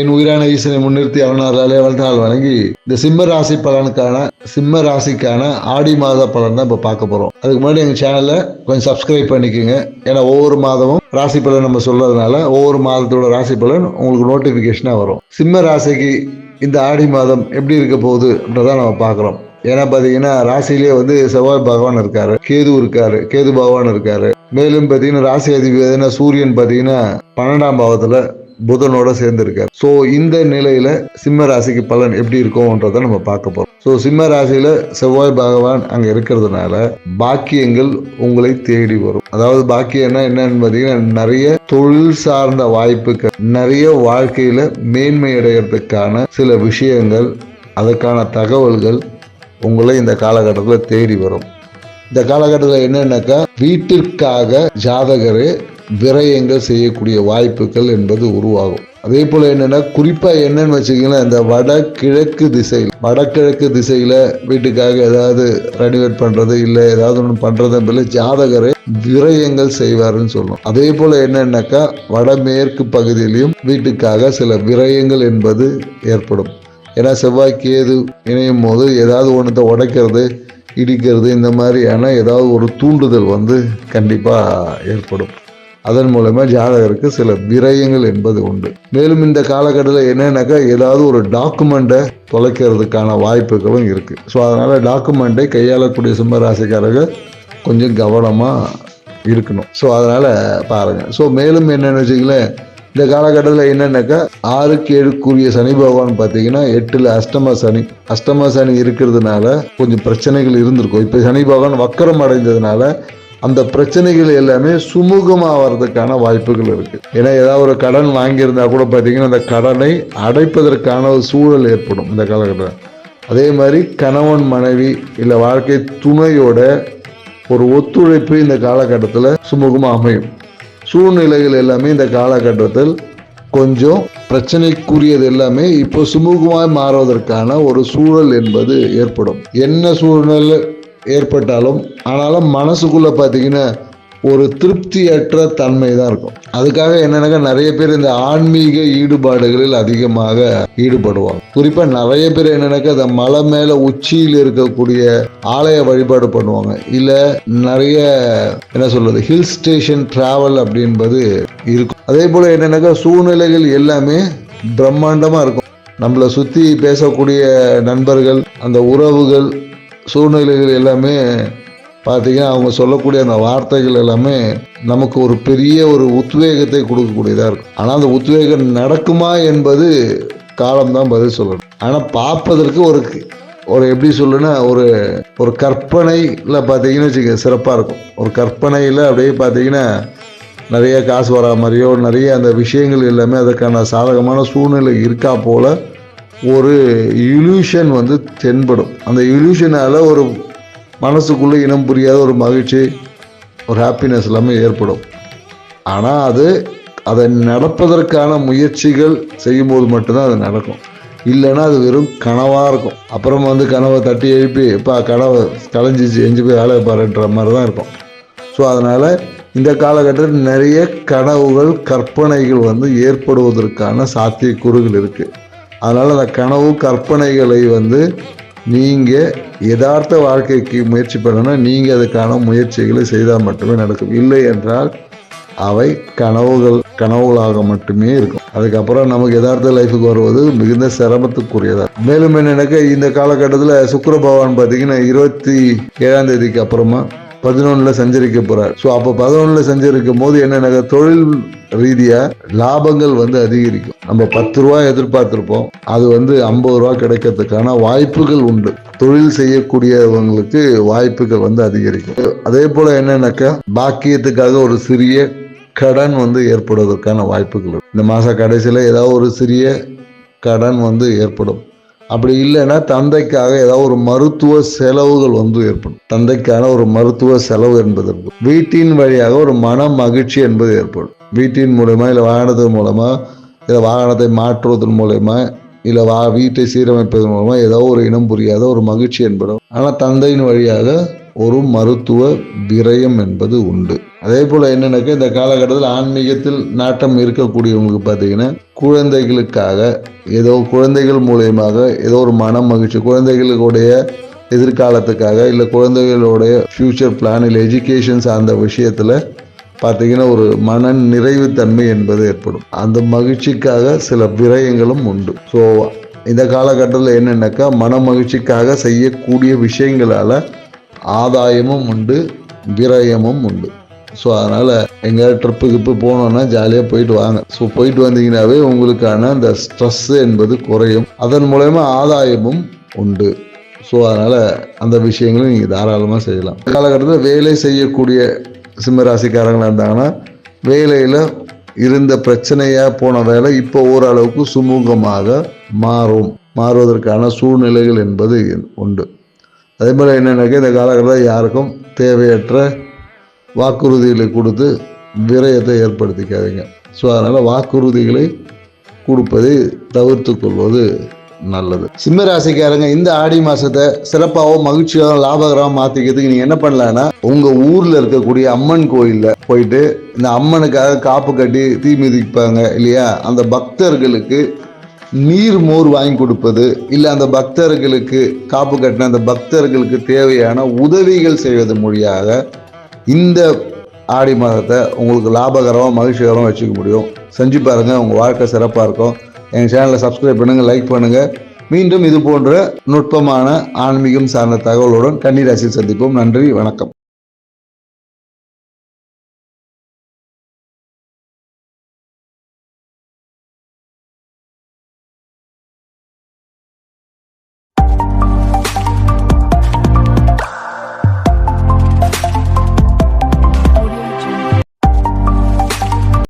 என் உயிரான ஈசனை முன்னிறுத்தி அவனாலே வாழ்ந்தால் வழங்கி இந்த சிம்ம ராசிக்கான ஆடி மாத பலன் தான் இப்ப பார்க்க போறோம். அதுக்கு முன்னாடி எங்க சேனலை கொஞ்சம் சப்ஸ்கிரைப் பண்ணிக்கோங்க. ஏன்னா ஒவ்வொரு மாதமும் ராசி பலன் நம்ம சொல்றதுனால ஒவ்வொரு மாதத்தோட ராசி பலன் உங்களுக்கு நோட்டிபிகேஷனா வரும். சிம்ம ராசிக்கு இந்த ஆடி மாதம் எப்படி இருக்க போகுது அப்படின்றத நம்ம பார்க்கிறோம். ஏன்னா பாத்தீங்கன்னா ராசியிலேயே செவ்வாய் பகவான் இருக்காரு, கேது பகவான் இருக்காரு. மேலும் பாத்தீங்கன்னா ராசி அதிபதி சூரியன் பாத்தீங்கன்னா 12ஆம் பாவத்துல புதனோட சேர்ந்து இருக்காரு. சோ இந்த நிலையில சிம்ம ராசிக்கு பலன் எப்படி இருக்கும்ன்றத நம்ம பார்க்க போறோம். சோ சிம்ம ராசியில செவ்வாய் பகவான் அங்க இருக்கிறதுனால பாக்கியங்கள் உங்களை தேடி வரும். அதாவது பாக்கியம்னா என்னன்னு பாத்தீங்கன்னா நிறைய தொழில் சார்ந்த வாய்ப்புகள், நிறைய வாழ்க்கையில மேன்மை அடைகிறதுக்கான சில விஷயங்கள், அதுக்கான தகவல்கள் உங்களை இந்த காலகட்டத்தில் தேடி வரும். இந்த காலகட்டத்தில் என்னன்னாக்கா வீட்டிற்காக ஜாதகரே விரயங்கள் செய்யக்கூடிய வாய்ப்புகள் என்பது உருவாகும். அதே போல என்னன்னா குறிப்பா என்னன்னு வச்சுக்கீங்கன்னா இந்த வடகிழக்கு திசையில வீட்டுக்காக ஏதாவது ரெனிவேட் பண்றது இல்ல ஏதாவது ஒன்று பண்றது ஜாதகரே விரயங்கள் செய்வாருன்னு சொல்லணும். அதே போல என்னன்னாக்கா வடமேற்கு பகுதியிலையும் வீட்டுக்காக சில விரயங்கள் என்பது ஏற்படும். ஏன்னா செவ்வாய் கேது இணையும் போது ஏதாவது ஒன்றத்தை உடைக்கிறது, இடிக்கிறது, இந்த மாதிரியான ஏதாவது ஒரு தூண்டுதல் கண்டிப்பா ஏற்படும். அதன் மூலமா ஜாதகருக்கு சில விரயங்கள் என்பது உண்டு. மேலும் இந்த காலகட்டத்தில் என்னன்னாக்கா ஏதாவது ஒரு டாக்குமெண்ட்டை தொலைக்கிறதுக்கான வாய்ப்புகளும் இருக்கு. ஸோ அதனால டாக்குமெண்ட்டை கையாளக்கூடிய சிம்ம ராசிக்காரர்கள் கொஞ்சம் கவனமா இருக்கணும். ஸோ அதனால பாருங்க. ஸோ மேலும் என்னன்னு வச்சுங்களேன், இந்த காலகட்டத்தில் என்னன்னாக்கா 6க்கு 7க்குரிய சனி பகவான் பார்த்தீங்கன்னா 8ல் அஷ்டம சனி இருக்கிறதுனால கொஞ்சம் பிரச்சனைகள் இருந்திருக்கும். இப்போ சனி பகவான் வக்கரம் அடைந்ததுனால அந்த பிரச்சனைகள் எல்லாமே சுமூகமாக வர்றதுக்கான வாய்ப்புகள் இருக்கு. ஏன்னா ஏதாவது ஒரு கடன் வாங்கியிருந்தா கூட பார்த்தீங்கன்னா அந்த கடனை அடைப்பதற்கான ஒரு சூழல் ஏற்படும் இந்த காலகட்டத்தில். அதே மாதிரி கணவன் மனைவி இல்லை வாழ்க்கை துணையோட ஒரு ஒத்துழைப்பு இந்த காலகட்டத்தில் சுமூகமாக அமையும். சூழ்நிலைகள் எல்லாமே இந்த காலகட்டத்தில் கொஞ்சம் பிரச்சனைக்குரியது எல்லாமே இப்போ சுமூகமாக மாறுவதற்கான ஒரு சூழல் என்பது ஏற்படும். என்ன சூழ்நிலை ஏற்பட்டாலும் ஆனாலும் மனசுக்குள்ள பார்த்தீங்கன்னா ஒரு திருப்தியற்ற தன்மை தான் இருக்கும். அதுக்காக என்னன்னாக்கா நிறைய பேர் இந்த ஆன்மீக ஈடுபாடுகளில் அதிகமாக ஈடுபடுவாங்க. குறிப்பா நிறைய பேர் என்னன்னாக்கா இந்த மலை மேல உச்சியில் இருக்கக்கூடிய ஆலய வழிபாடு பண்ணுவாங்க. இல்ல நிறைய ஹில் ஸ்டேஷன் டிராவல் அப்படின்பது இருக்கும். அதே போல என்னன்னாக்கா சூழ்நிலைகள் எல்லாமே பிரம்மாண்டமா இருக்கும். நம்மளை சுத்தி பேசக்கூடிய நண்பர்கள், அந்த உறவுகள், சூழ்நிலைகள் எல்லாமே பார்த்தீங்கன்னா அவங்க சொல்லக்கூடிய அந்த வார்த்தைகள் எல்லாமே நமக்கு ஒரு பெரிய ஒரு உத்வேகத்தை கொடுக்கக்கூடியதாக இருக்கும். ஆனால் அந்த உத்வேகம் நடக்குமா என்பது காலம்தான் பதில் சொல்லணும். ஆனால் பார்ப்பதற்கு ஒரு எப்படி சொல்லுன்னா ஒரு கற்பனையில் பார்த்தீங்கன்னு வச்சுக்க சிறப்பாக இருக்கும். ஒரு கற்பனையில் அப்படியே பார்த்தீங்கன்னா நிறைய காசு வரா மாதிரியோ நிறைய அந்த விஷயங்கள் எல்லாமே அதுக்கான சாதகமான சூழ்நிலை இருக்கா போல ஒரு இல்யூஷன் தென்படும். அந்த இல்யூஷனால ஒரு மனசுக்குள்ளே இனம் புரியாத ஒரு மகிழ்ச்சி, ஒரு ஹாப்பினஸ் எல்லாமே ஏற்படும். ஆனால் அதை நடப்பதற்கான முயற்சிகள் செய்யும்போது மட்டும்தான் அது நடக்கும். இல்லைன்னா அது வெறும் கனவாக இருக்கும். அப்புறம் கனவை தட்டி எழுப்பி இப்போ கனவை கலைஞ்சிச்சு எஞ்சி போய் வேலை பாருன்ற மாதிரி தான் இருக்கும். ஸோ அதனால் இந்த காலகட்டத்தில் நிறைய கனவுகள், கற்பனைகள் ஏற்படுவதற்கான சாத்தியக்கூறுகள் இருக்குது. அதனால் அந்த கனவு கற்பனைகளை நீங்கள் யதார்த்த வாழ்க்கைக்கு முயற்சி பண்ணணும்னா நீங்கள் அதுக்கான முயற்சிகளை செய்தால் மட்டுமே நடக்கும். இல்லை என்றால் அவை கனவுகளாக மட்டுமே இருக்கும். அதுக்கப்புறம் நமக்கு யதார்த்த லைஃபுக்கு வருவது மிகுந்த சிரமத்துக்குரியதா. மேலும் என்னன்னாக்கா இந்த காலகட்டத்தில் சுக்கிர பகவான் பார்த்தீங்கன்னா 27ஆம் தேதிக்கு அப்புறமா 11ல் சஞ்சரிக்க போறார். ஸோ அப்போ 11ல் சஞ்சரிக்கும் போது என்னென்ன தொழில் ரீதியா லாபங்கள் அதிகரிக்கும். நம்ம 10 ரூபா எதிர்பார்த்திருப்போம், அது 50 ரூபா கிடைக்கிறதுக்கான வாய்ப்புகள் உண்டு. தொழில் செய்யக்கூடியவங்களுக்கு வாய்ப்புகள் அதிகரிக்கும். அதே போல என்னன்னாக்கா பாக்கியத்துக்காக ஒரு சிறிய கடன் ஏற்படுவதற்கான வாய்ப்புகள் இந்த மாச கடைசியில ஏதாவது ஒரு சிறிய கடன் ஏற்படும். அப்படி இல்லைன்னா தந்தைக்காக ஏதாவது ஒரு மருத்துவ செலவுகள் ஏற்படும். தந்தைக்கான ஒரு மருத்துவ செலவு என்பது இருக்கும். வீட்டின் வழியாக ஒரு மன மகிழ்ச்சி என்பது ஏற்படும். வீட்டின் மூலமா இல்லை வாகனத்தின் மூலமா இல்லை வாகனத்தை மாற்றுவதன் மூலமா இல்லை வீட்டை சீரமைப்பதன் மூலமா ஏதோ ஒரு இனம் புரியாத ஒரு மகிழ்ச்சி என்படும். ஆனால் தந்தையின் வழியாக ஒரு மருத்துவ விரயம் என்பது உண்டு. அதே போல் என்னன்னாக்கா இந்த காலகட்டத்தில் ஆன்மீகத்தில் நாட்டம் இருக்கக்கூடியவங்களுக்கு பார்த்தீங்கன்னா குழந்தைகளுக்காக ஏதோ குழந்தைகள் மூலயமாக ஏதோ ஒரு மன மகிழ்ச்சி, குழந்தைகளுடைய எதிர்காலத்துக்காக இல்லை குழந்தைகளுடைய ஃபியூச்சர் பிளான் இல்லை எஜுகேஷன் சார்ந்த விஷயத்தில் பார்த்தீங்கன்னா ஒரு மன நிறைவு தன்மை என்பது ஏற்படும். அந்த மகிழ்ச்சிக்காக சில விரயங்களும் உண்டு. ஸோ இந்த காலகட்டத்தில் என்னென்னாக்கா மன மகிழ்ச்சிக்காக செய்யக்கூடிய விஷயங்களால் ஆதாயமும் உண்டு, விரயமும் உண்டு. ஸோ அதனால் எங்கேயாவது ட்ரிப்புக்கு போனோன்னா ஜாலியாக போயிட்டு வாங்க. ஸோ போயிட்டு வந்தீங்கன்னாவே உங்களுக்கான அந்த ஸ்ட்ரெஸ்ஸு என்பது குறையும், அதன் மூலயமா ஆதாயமும் உண்டு. ஸோ அதனால் அந்த விஷயங்களும் நீங்கள் தாராளமாக செய்யலாம். காலகட்டத்தில் வேலை செய்யக்கூடிய சிம்மராசிக்காரங்களாக இருந்தாங்கன்னா வேலையில் இருந்த பிரச்சனையாக போன வேலை இப்போ ஓரளவுக்கு சுமூகமாக மாறுவதற்கான சூழ்நிலைகள் என்பது உண்டு. அதே போல் என்னென்னாக்கா இந்த காலகட்டத்தில் யாருக்கும் தேவையற்ற வாக்குறுதிகளை கொடுத்து விரயத்தை ஏற்படுத்திக்காதீங்க. ஸோ அதனால் வாக்குறுதிகளை கொடுப்பதை தவிர்த்து கொள்வது நல்லது. சிம்மராசிக்காரங்க இந்த ஆடி மாதத்தை சிறப்பாகவும் மகிழ்ச்சியாகவும் லாபகரமாக மாற்றிக்கிறதுக்கு நீங்கள் என்ன பண்ணலான்னா உங்கள் ஊரில் இருக்கக்கூடிய அம்மன் கோயிலில் போயிட்டு இந்த அம்மனுக்காக காப்பு கட்டி தீ மிதிப்பாங்க இல்லையா, அந்த பக்தர்களுக்கு நீர் மோர் வாங்கி கொடுப்பது, இல்லை அந்த பக்தர்களுக்கு காப்பு கட்டின அந்த பக்தர்களுக்கு தேவையான உதவிகள் செய்வது மொழியாக இந்த ஆடி மாதத்தை உங்களுக்கு லாபகரமாக மகிழ்ச்சிகரமாக வச்சுக்க முடியும். செஞ்சு பாருங்கள், உங்கள் வாழ்க்கை சிறப்பாக இருக்கும். எங்கள் சேனலை சப்ஸ்கிரைப் பண்ணுங்கள், லைக் பண்ணுங்கள். மீண்டும் இது போன்ற நுட்பமான ஆன்மீகம் சார்ந்த தகவலுடன் கன்னி ராசியில் சந்திப்போம். நன்றி, வணக்கம்.